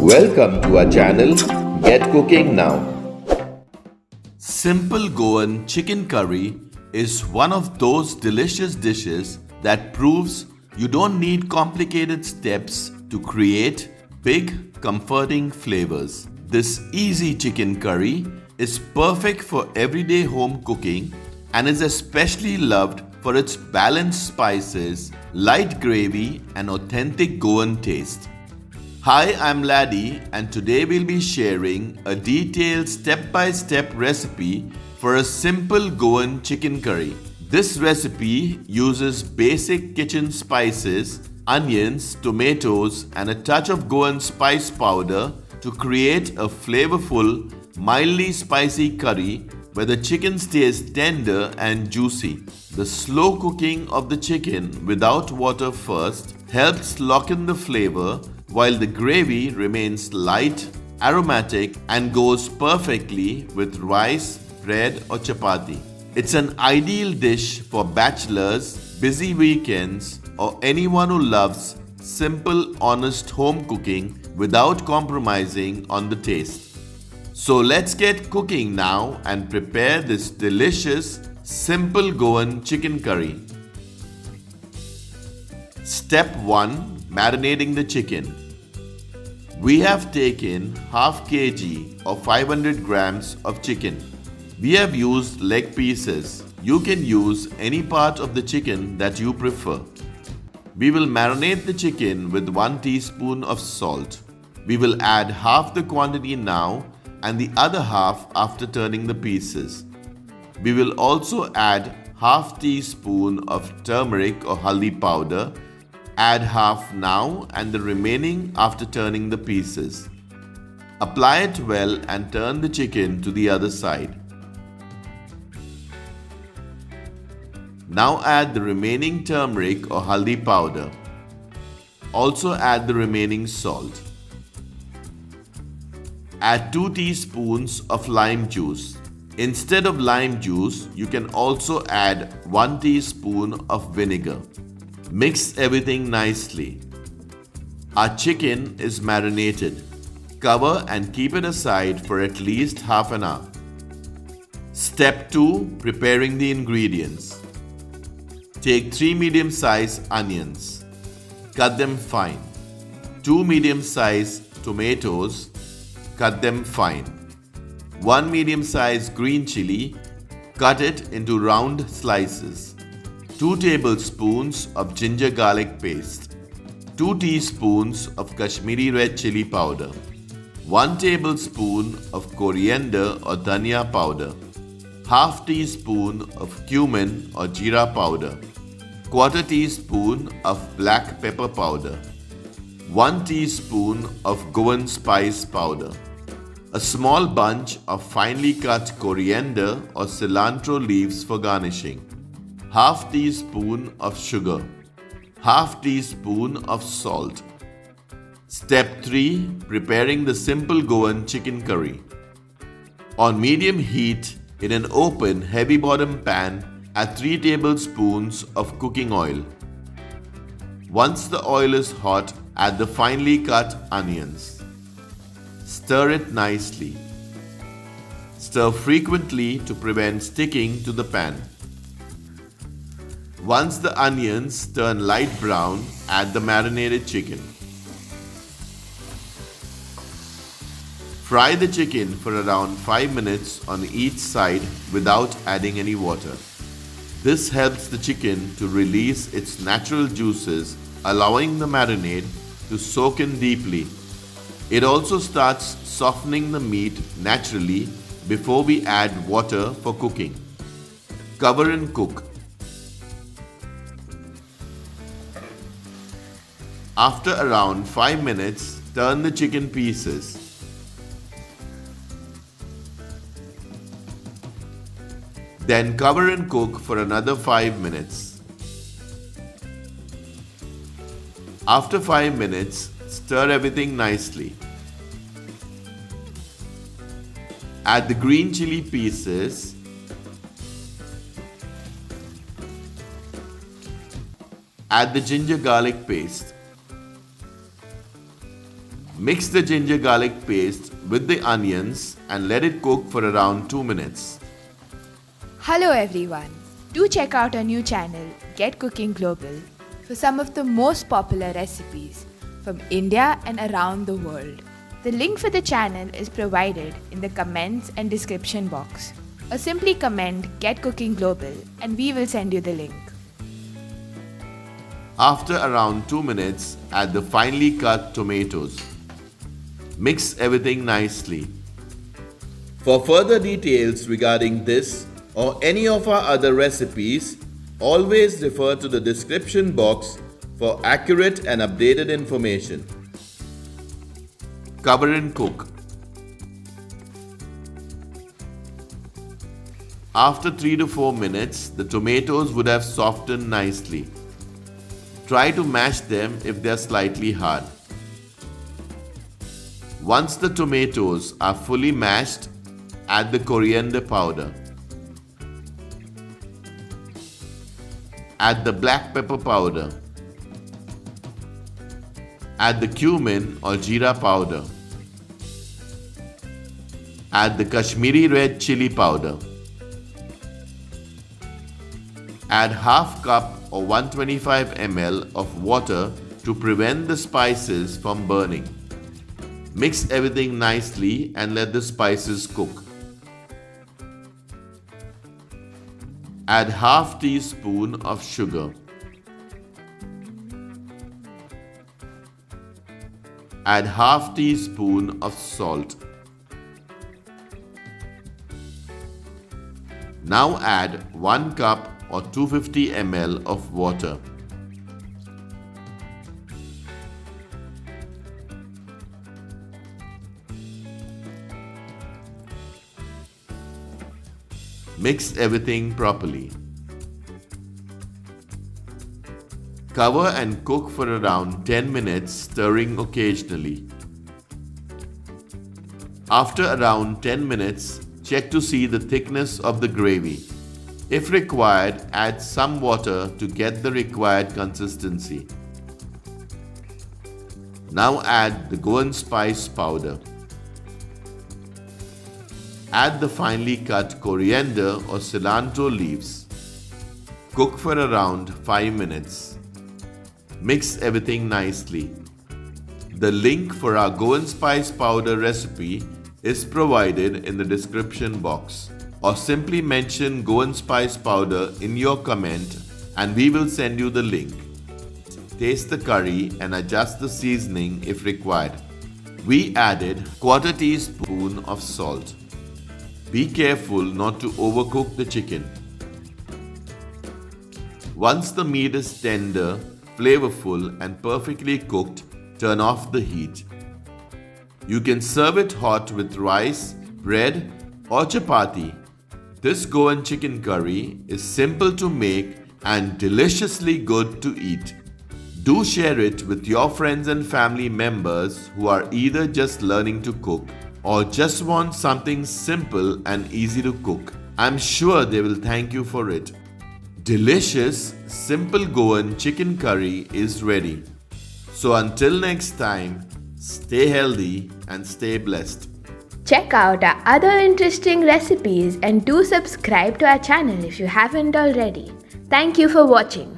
Welcome to our channel, Get Cooking Now. Simple Goan Chicken Curry is one of those delicious dishes that proves you don't need complicated steps to create big, comforting flavors. This easy chicken curry is perfect for everyday home cooking and is especially loved for its balanced spices, light gravy, and authentic Goan taste. Hi, I'm Laddie, and today we'll be sharing a detailed step-by-step recipe for a simple Goan chicken curry. This recipe uses basic kitchen spices, onions, tomatoes, and a touch of Goan spice powder to create a flavorful, mildly spicy curry where the chicken stays tender and juicy. The slow cooking of the chicken without water first helps lock in the flavor, while the gravy remains light, aromatic, and goes perfectly with rice, bread, or chapati. It's an ideal dish for bachelors, busy weekends, or anyone who loves simple, honest home cooking without compromising on the taste. So let's get cooking now and prepare this delicious, simple Goan chicken curry. Step 1. Marinating the chicken. We have taken half kg or 500 grams of chicken. We have used leg pieces. You can use any part of the chicken that you prefer. We will marinate the chicken with 1 teaspoon of salt. We will add half the quantity now and the other half after turning the pieces. We will also add half teaspoon of turmeric or haldi powder. Add half now and the remaining after turning the pieces. Apply it well and turn the chicken to the other side. Now add the remaining turmeric or haldi powder. Also add the remaining salt. Add 2 teaspoons of lime juice. Instead of lime juice, you can also add 1 teaspoon of vinegar. Mix everything nicely. Our chicken is marinated. Cover and keep it aside for at least half an hour. Step 2. Preparing the ingredients. Take 3 medium-sized onions. Cut them fine. 2 medium-sized tomatoes. Cut them fine. 1 medium-sized green chili. Cut it into round slices. 2 tablespoons of ginger garlic paste, 2 teaspoons of Kashmiri red chili powder, 1 tablespoon of coriander or dhania powder, half teaspoon of cumin or jeera powder, quarter teaspoon of black pepper powder, 1 teaspoon of Goan spice powder, a small bunch of finely cut coriander or cilantro leaves for garnishing, half teaspoon of sugar, half teaspoon of salt. Step 3. Preparing the simple Goan chicken curry. On medium heat, in an open heavy bottom pan, add 3 tablespoons of cooking oil. Once the oil is hot, add the finely cut onions. Stir it nicely. Stir frequently to prevent sticking to the pan. Once the onions turn light brown, add the marinated chicken. Fry the chicken for around 5 minutes on each side without adding any water. This helps the chicken to release its natural juices, allowing the marinade to soak in deeply. It also starts softening the meat naturally before we add water for cooking. Cover and cook. After around 5 minutes, turn the chicken pieces. Then cover and cook for another 5 minutes. After 5 minutes, stir everything nicely. Add the green chili pieces. Add the ginger garlic paste. Mix the ginger garlic paste with the onions and let it cook for around 2 minutes. Hello everyone. Do check out our new channel, Get Cooking Global, for some of the most popular recipes from India and around the world. The link for the channel is provided in the comments and description box. Or simply comment Get Cooking Global and we will send you the link. After around 2 minutes, add the finely cut tomatoes. Mix everything nicely. For further details regarding this or any of our other recipes, always refer to the description box for accurate and updated information. Cover and cook. After 3 to 4 minutes, the tomatoes would have softened nicely. Try to mash them if they are slightly hard. Once the tomatoes are fully mashed, add the coriander powder. Add the black pepper powder. Add the cumin or jeera powder. Add the Kashmiri red chili powder. Add half cup or 125 ml of water to prevent the spices from burning. Mix everything nicely and let the spices cook. Add half teaspoon of sugar. Add half teaspoon of salt. Now add 1 cup or 250 ml of water. Mix everything properly. Cover and cook for around 10 minutes, stirring occasionally. After around 10 minutes, check to see the thickness of the gravy. If required, add some water to get the required consistency. Now add the Goan spice powder. Add the finely cut coriander or cilantro leaves. Cook for around 5 minutes. Mix everything nicely. The link for our Goan spice powder recipe is provided in the description box, or simply mention Goan spice powder in your comment and we will send you the link. Taste the curry and adjust the seasoning if required. We added 1/4 teaspoon of salt. Be careful not to overcook the chicken. Once the meat is tender, flavorful and perfectly cooked, turn off the heat. You can serve it hot with rice, bread or chapati. This Goan chicken curry is simple to make and deliciously good to eat. Do share it with your friends and family members who are either just learning to cook or just want something simple and easy to cook. I'm sure they will thank you for it. Delicious Simple Goan chicken curry is ready. So until next time, stay healthy and stay blessed. Check out our other interesting recipes and do subscribe to our channel if you haven't already. Thank you for watching.